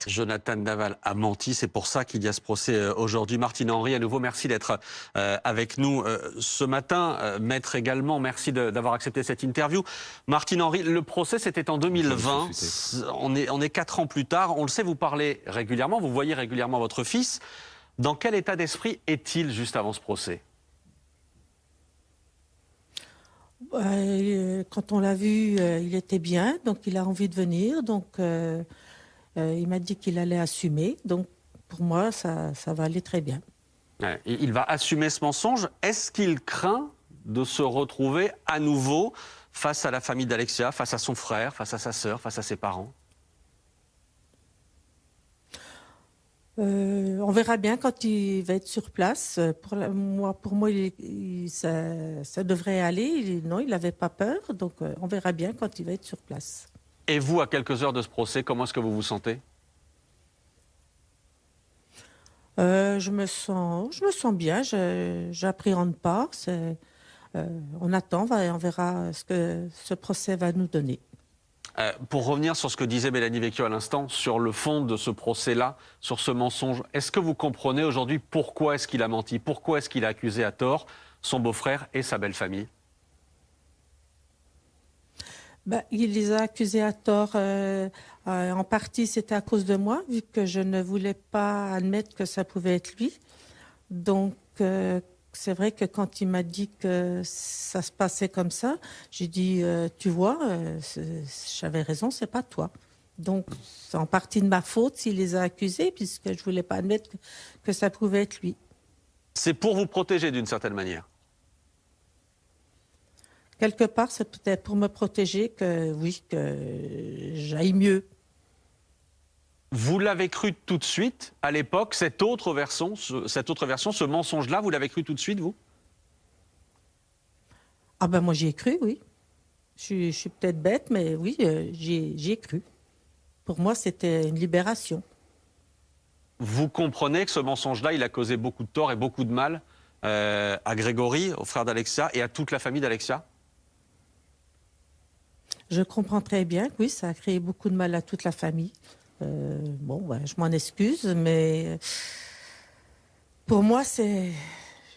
Jonathan Daval a menti, c'est pour ça qu'il y a ce procès aujourd'hui. Martine Henry, à nouveau, merci d'être avec nous ce matin. Maître également, merci d'avoir accepté cette interview. Martine Henry, le procès c'était en 2020, on est 4 ans plus tard. On le sait, vous parlez régulièrement, vous voyez régulièrement votre fils. Dans quel état d'esprit est-il juste avant ce procès? Quand on l'a vu, il était bien, donc il a envie de venir. Donc il m'a dit qu'il allait assumer. Donc pour moi, ça va aller très bien. Ouais, il va assumer ce mensonge. Est-ce qu'il craint de se retrouver à nouveau face à la famille d'Alexia, face à son frère, face à sa sœur, face à ses parents? On verra bien quand il va être sur place. Pour moi ça devrait aller. Non, il n'avait pas peur. Donc on verra bien quand il va être sur place. Et vous, à quelques heures de ce procès, comment est-ce que vous vous sentez? Je me sens bien. J'appréhende pas. On attend, on verra ce que ce procès va nous donner. Pour revenir sur ce que disait Mélanie Vecchio à l'instant, sur le fond de ce procès-là, sur ce mensonge, est-ce que vous comprenez aujourd'hui pourquoi est-ce qu'il a menti? Pourquoi est-ce qu'il a accusé à tort son beau-frère et sa belle-famille? Il les a accusés à tort. En partie, c'était à cause de moi, vu que je ne voulais pas admettre que ça pouvait être lui. Donc, c'est vrai que quand il m'a dit que ça se passait comme ça, j'ai dit, tu vois, j'avais raison, c'est pas toi. Donc, c'est en partie de ma faute s'il les a accusés, puisque je voulais pas admettre que ça pouvait être lui. C'est pour vous protéger d'une certaine manière. Quelque part, c'est peut-être pour me protéger que, oui, que j'aille mieux. Vous l'avez cru tout de suite, à l'époque, cette autre version, ce mensonge-là, vous l'avez cru tout de suite, vous? Ah ben moi, j'y ai cru, oui. Je suis peut-être bête, mais oui, j'y ai cru. Pour moi, c'était une libération. Vous comprenez que ce mensonge-là, il a causé beaucoup de tort et beaucoup de mal à Grégory, au frère d'Alexia, et à toute la famille d'Alexia? Je comprends très bien que oui, ça a créé beaucoup de mal à toute la famille. Je m'en excuse, mais pour moi,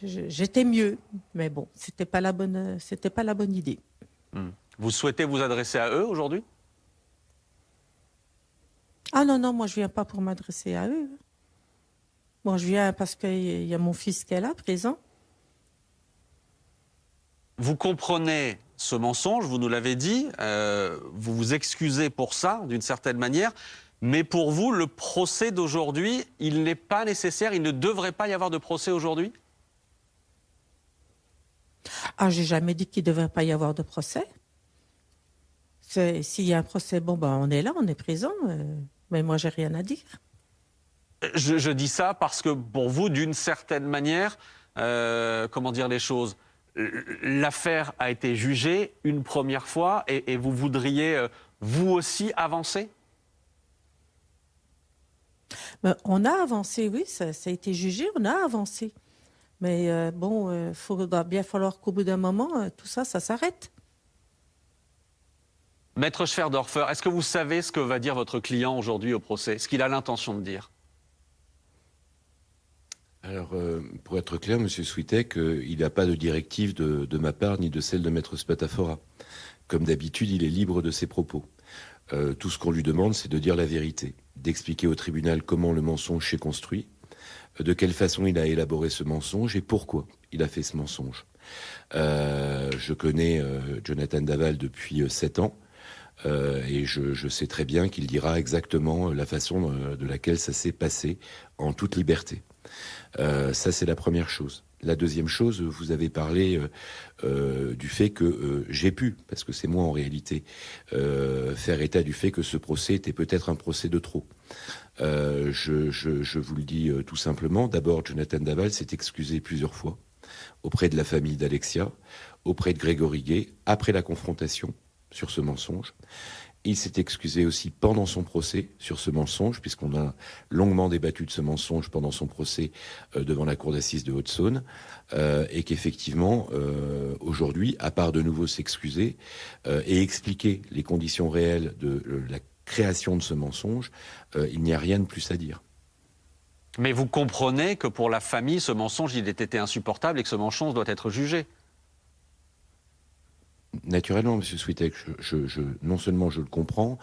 j'étais mieux. Mais bon, c'était pas la bonne idée. Vous souhaitez vous adresser à eux aujourd'hui? Ah non, non, moi je viens pas pour m'adresser à eux. Moi je viens parce qu'il y a mon fils qui est là, présent. Vous comprenez ce mensonge, vous nous l'avez dit, vous vous excusez pour ça, d'une certaine manière, mais pour vous, le procès d'aujourd'hui, il n'est pas nécessaire, il ne devrait pas y avoir de procès aujourd'hui? Ah, j'ai jamais dit qu'il ne devrait pas y avoir de procès. S'il y a un procès, on est là, on est présent, mais moi j'ai rien à dire. Je dis ça parce que pour vous, d'une certaine manière, comment dire les choses, l'affaire a été jugée une première fois et vous voudriez, vous aussi, avancer? On a avancé, oui, ça a été jugé, on a avancé. Mais faudra bien falloir qu'au bout d'un moment, tout ça, ça s'arrête. Maître Schwerdorfer, est-ce que vous savez ce que va dire votre client aujourd'hui au procès? Ce qu'il a l'intention de dire? Alors, pour être clair, M. Switek, il n'a pas de directive de ma part ni de celle de Maître Spatafora. Comme d'habitude, il est libre de ses propos. Tout ce qu'on lui demande, c'est de dire la vérité, d'expliquer au tribunal comment le mensonge s'est construit, de quelle façon il a élaboré ce mensonge et pourquoi il a fait ce mensonge. Je connais Jonathan Daval depuis 7 ans. Et je sais très bien qu'il dira exactement la façon de laquelle ça s'est passé en toute liberté. Ça, c'est la première chose. La deuxième chose, vous avez parlé du fait que j'ai pu, parce que c'est moi en réalité, faire état du fait que ce procès était peut-être un procès de trop. Je vous le dis tout simplement. D'abord, Jonathan Daval s'est excusé plusieurs fois auprès de la famille d'Alexia, auprès de Grégory Gay, après la confrontation sur ce mensonge. Il s'est excusé aussi pendant son procès sur ce mensonge, puisqu'on a longuement débattu de ce mensonge pendant son procès devant la cour d'assises de Haute-Saône, et qu'effectivement, aujourd'hui, à part de nouveau s'excuser et expliquer les conditions réelles de la création de ce mensonge, il n'y a rien de plus à dire. Mais vous comprenez que pour la famille, ce mensonge, il ait été insupportable et que ce mensonge doit être jugé. Naturellement, M. Switek, non seulement je le comprends,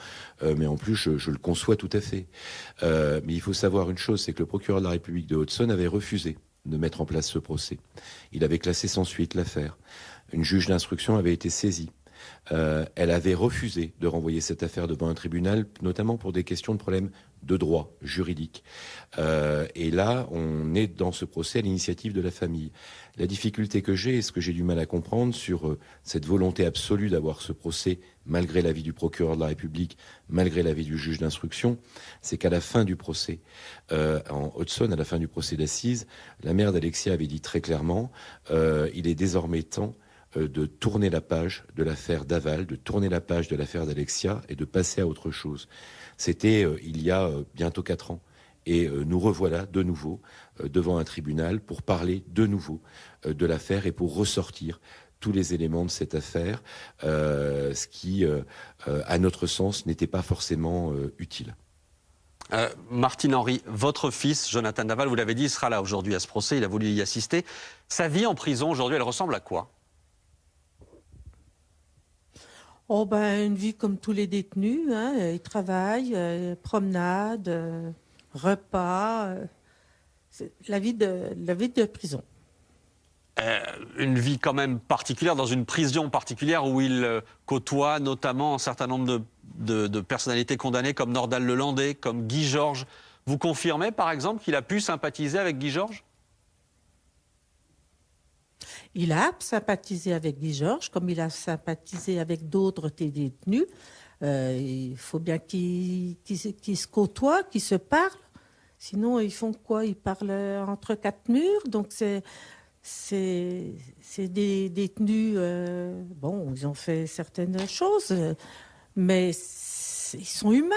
mais en plus je le conçois tout à fait. Mais il faut savoir une chose, c'est que le procureur de la République de Haute-Saône avait refusé de mettre en place ce procès. Il avait classé sans suite l'affaire. Une juge d'instruction avait été saisie. Elle avait refusé de renvoyer cette affaire devant un tribunal, notamment pour des questions de problèmes de droit juridique. Et là, on est dans ce procès à l'initiative de la famille. La difficulté que j'ai, et ce que j'ai du mal à comprendre sur cette volonté absolue d'avoir ce procès, malgré l'avis du procureur de la République, malgré l'avis du juge d'instruction, c'est qu'à la fin du procès, en Haute-Saône, à la fin du procès d'assises, la mère d'Alexia avait dit très clairement, il est désormais temps de tourner la page de l'affaire Daval, de tourner la page de l'affaire d'Alexia et de passer à autre chose. C'était il y a bientôt 4 ans. Et nous revoilà de nouveau devant un tribunal pour parler de nouveau de l'affaire et pour ressortir tous les éléments de cette affaire, ce qui, à notre sens, n'était pas forcément utile. Martine Henry, votre fils, Jonathan Daval, vous l'avez dit, il sera là aujourd'hui à ce procès, il a voulu y assister. Sa vie en prison aujourd'hui, elle ressemble à quoi ? Oh ben, une vie comme tous les détenus, hein. Il travaille, promenade, repas, c'est la vie de prison. Une vie quand même particulière, dans une prison particulière où il côtoie notamment un certain nombre de personnalités condamnées comme Nordal Lelandais, comme Guy Georges. Vous confirmez par exemple qu'il a pu sympathiser avec Guy Georges ? Il a sympathisé avec Guy Georges, comme il a sympathisé avec d'autres détenus. Il faut bien qu'ils se côtoient, qu'ils se parlent. Sinon, ils font quoi? Ils parlent entre 4 murs. Donc, c'est des détenus... bon, ils ont fait certaines choses, mais ils sont humains.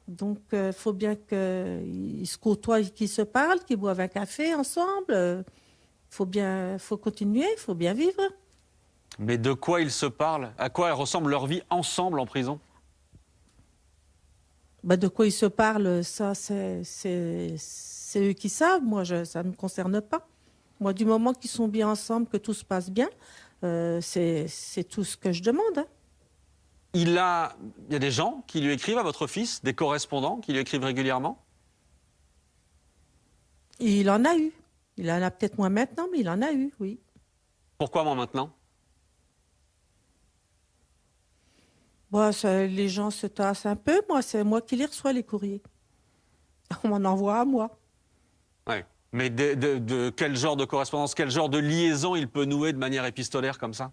Donc, il faut bien qu'ils se côtoient, qu'ils se parlent, qu'ils boivent un café ensemble. Faut continuer, il faut bien vivre. Mais de quoi ils se parlent? À quoi ressemble leur vie ensemble en prison? Ben, de quoi ils se parlent, ça, c'est eux qui savent. Moi, ça ne me concerne pas. Moi, du moment qu'ils sont bien ensemble, que tout se passe bien, c'est tout ce que je demande. Hein. Il y a des gens qui lui écrivent à votre fils, des correspondants qui lui écrivent régulièrement? Et il en a eu. Il en a peut-être moins maintenant, mais il en a eu, oui. Pourquoi moins maintenant? Bon, les gens se tassent un peu. Moi, c'est moi qui les reçois, les courriers. On m'en envoie à moi. Ouais. Mais de quel genre de correspondance, quel genre de liaison il peut nouer de manière épistolaire comme ça?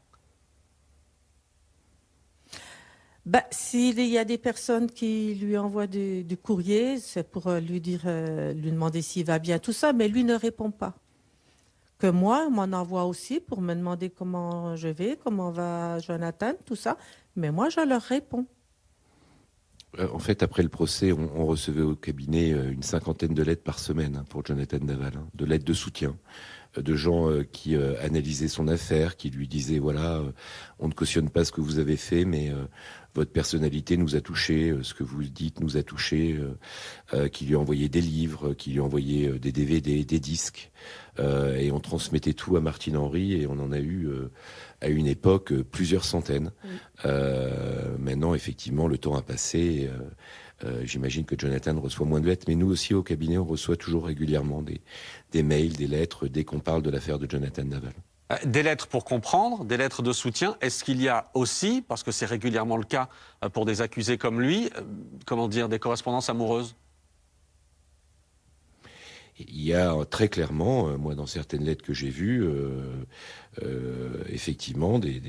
Ben, s'il y a des personnes qui lui envoient du courrier, c'est pour lui demander s'il va bien, tout ça, mais lui ne répond pas. Que moi, on m'en envoie aussi pour me demander comment je vais, comment va Jonathan, tout ça, mais moi, je leur réponds. En fait, après le procès, on recevait au cabinet une 50aine de lettres par semaine pour Jonathan Daval, de lettres de soutien, de gens qui analysaient son affaire, qui lui disaient, voilà, on ne cautionne pas ce que vous avez fait, mais votre personnalité nous a touchés, ce que vous dites nous a touchés, qui lui envoyaient des livres, qui lui envoyaient des DVD, des disques, et on transmettait tout à Martine Henry, et on en a eu à une époque plusieurs centaines. Oui. Maintenant, effectivement, le temps a passé. J'imagine que Jonathan reçoit moins de lettres, mais nous aussi au cabinet, on reçoit toujours régulièrement des mails, des lettres, dès qu'on parle de l'affaire de Jonathan Daval. Des lettres pour comprendre, des lettres de soutien. Est-ce qu'il y a aussi, parce que c'est régulièrement le cas pour des accusés comme lui, comment dire, des correspondances amoureuses? Il y a très clairement, moi dans certaines lettres que j'ai vues, effectivement des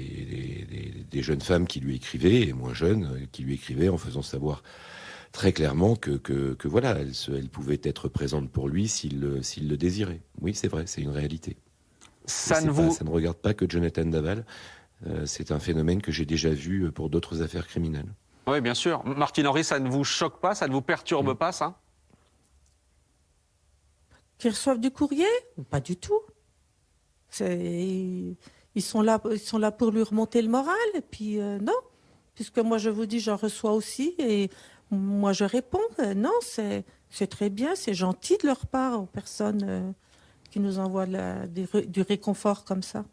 jeunes femmes qui lui écrivaient, et moins jeunes, qui lui écrivaient en faisant savoir très clairement que voilà, elle pouvait être présente pour lui s'il le désirait. Oui, c'est vrai, c'est une réalité. Ça ne regarde pas que Jonathan Daval, c'est un phénomène que j'ai déjà vu pour d'autres affaires criminelles. Oui, bien sûr. Martine Henry, ça ne vous choque pas, ça ne vous perturbe pas, ça? Qu'ils reçoivent du courrier? Pas du tout. Ils sont là pour lui remonter le moral. Et puis, non. Puisque moi, je vous dis, j'en reçois aussi. Et moi, je réponds, non, c'est très bien, c'est gentil de leur part aux personnes qui nous envoient du réconfort comme ça.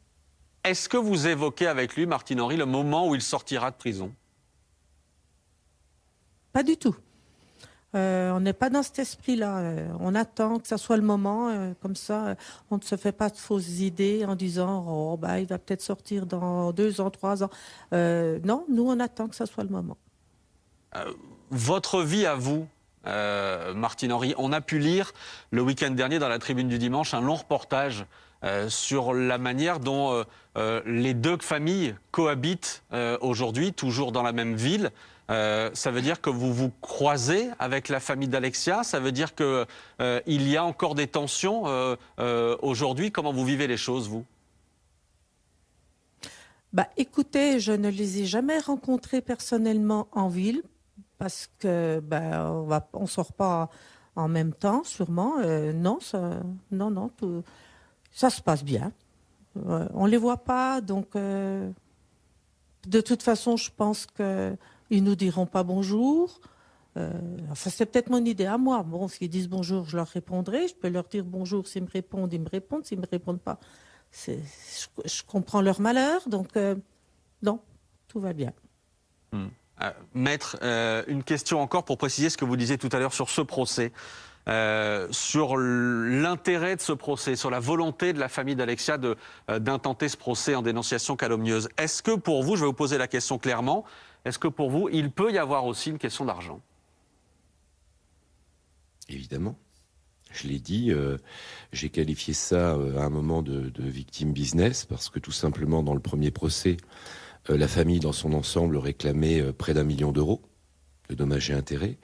Est-ce que vous évoquez avec lui, Martine Henry, le moment où il sortira de prison? Pas du tout. On n'est pas dans cet esprit-là. On attend que ça soit le moment. Comme ça, on ne se fait pas de fausses idées en disant oh, bah, il va peut-être sortir dans 2 ans, 3 ans. Non, nous, on attend que ça soit le moment. Votre vie à vous, Martine Henry, on a pu lire le week-end dernier dans la Tribune du Dimanche un long reportage sur la manière dont les deux familles cohabitent aujourd'hui, toujours dans la même ville. Ça veut dire que vous vous croisez avec la famille d'Alexia? Ça veut dire qu'il y a encore des tensions aujourd'hui? Comment vous vivez les choses, vous? Bah, écoutez, je ne les ai jamais rencontrés personnellement en ville parce que bah, on sort pas en même temps, sûrement. Non, non, ça se passe bien. On les voit pas, donc de toute façon, je pense qu'ils nous diront pas bonjour. Enfin, c'est peut-être mon idée à moi. Bon, s'ils disent bonjour, je leur répondrai. Je peux leur dire bonjour s'ils me répondent, ils me répondent. S'ils me répondent pas, je comprends leur malheur. Donc, non, tout va bien. Maître, une question encore pour préciser ce que vous disiez tout à l'heure sur ce procès. Sur l'intérêt de ce procès, sur la volonté de la famille d'Alexia d'intenter ce procès en dénonciation calomnieuse. Est-ce que pour vous, je vais vous poser la question clairement, est-ce que pour vous, il peut y avoir aussi une question d'argent? Évidemment. Je l'ai dit, j'ai qualifié ça à un moment de victime business parce que tout simplement dans le premier procès, la famille dans son ensemble réclamait près d'1 million d'euros de dommages et intérêts.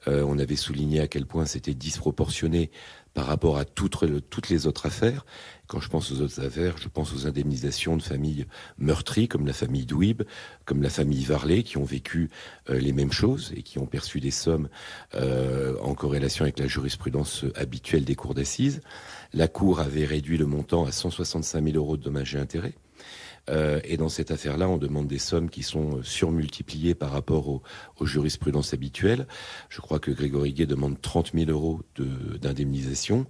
On avait souligné à quel point c'était disproportionné par rapport à toutes les autres affaires. Quand je pense aux autres affaires, je pense aux indemnisations de familles meurtries, comme la famille Douib, comme la famille Varlet, qui ont vécu les mêmes choses et qui ont perçu des sommes en corrélation avec la jurisprudence habituelle des cours d'assises. La Cour avait réduit le montant à 165 000 euros de dommages et intérêts. Et dans cette affaire-là, on demande des sommes qui sont surmultipliées par rapport aux jurisprudences habituelles. Je crois que Grégory Guay demande 30 000 euros d'indemnisation.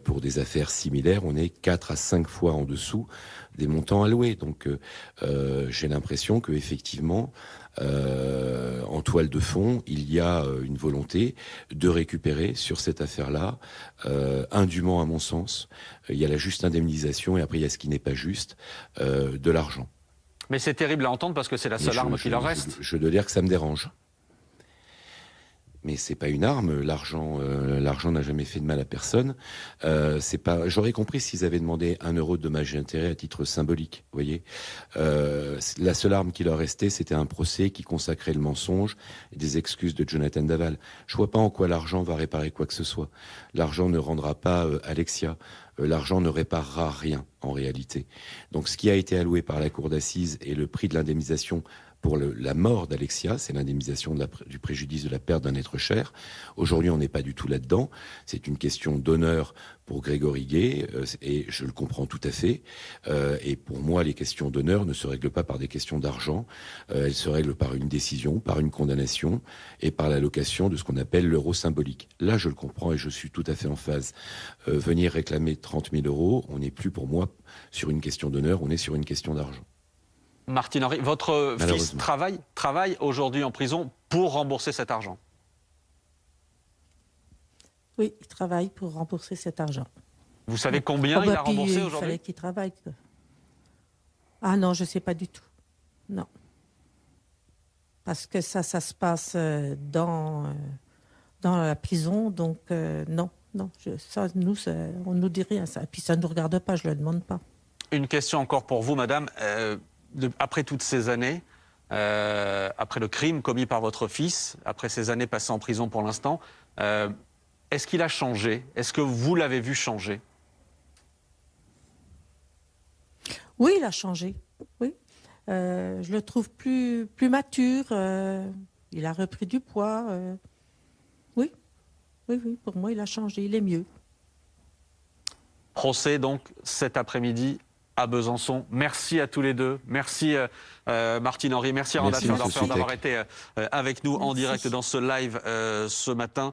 Pour des affaires similaires, on est 4 à 5 fois en dessous des montants alloués. Donc j'ai l'impression qu'effectivement, en toile de fond, il y a une volonté de récupérer sur cette affaire-là, indûment à mon sens. Il y a la juste indemnisation et après il y a ce qui n'est pas juste, de l'argent. Mais c'est terrible à entendre parce que c'est la seule arme qui leur reste. Je dois dire que ça me dérange. Mais c'est pas une arme. L'argent n'a jamais fait de mal à personne. C'est pas. J'aurais compris s'ils avaient demandé 1 euro de dommages et intérêts à titre symbolique. Vous voyez, la seule arme qui leur restait, c'était un procès qui consacrait le mensonge et des excuses de Jonathan Daval. Je vois pas en quoi l'argent va réparer quoi que ce soit. L'argent ne rendra pas Alexia. L'argent ne réparera rien en réalité. Donc, ce qui a été alloué par la cour d'assises et le prix de l'indemnisation pour la mort d'Alexia, c'est l'indemnisation du préjudice de la perte d'un être cher. Aujourd'hui, on n'est pas du tout là-dedans. C'est une question d'honneur pour Grégory Guay, et je le comprends tout à fait. Et pour moi, les questions d'honneur ne se règlent pas par des questions d'argent. Elles se règlent par une décision, par une condamnation et par l'allocation de ce qu'on appelle l'euro symbolique. Là, je le comprends et je suis tout à fait en phase. Venir réclamer 30 000 euros, on n'est plus pour moi sur une question d'honneur, on est sur une question d'argent. Martine Henry, votre fils travaille aujourd'hui en prison pour rembourser cet argent? Oui, il travaille pour rembourser cet argent. Vous savez combien il a remboursé aujourd'hui? Il fallait qu'il travaille. Ah non, je ne sais pas du tout. Non. Parce que ça se passe dans la prison, donc non. Ça, on ne nous dit rien. Ça. Et puis ça ne nous regarde pas, je ne le demande pas. Une question encore pour vous, madame. Après toutes ces années, après le crime commis par votre fils, après ces années passées en prison pour l'instant, est-ce qu'il a changé? Est-ce que vous l'avez vu changer? Oui, il a changé. Oui. Je le trouve plus mature. Il a repris du poids. Oui, pour moi, il a changé. Il est mieux. Procès donc cet après-midi à Besançon. Merci à tous les deux. Merci Martine Henry, merci Randa Ferdorfer d'avoir été avec nous en direct dans ce live ce matin.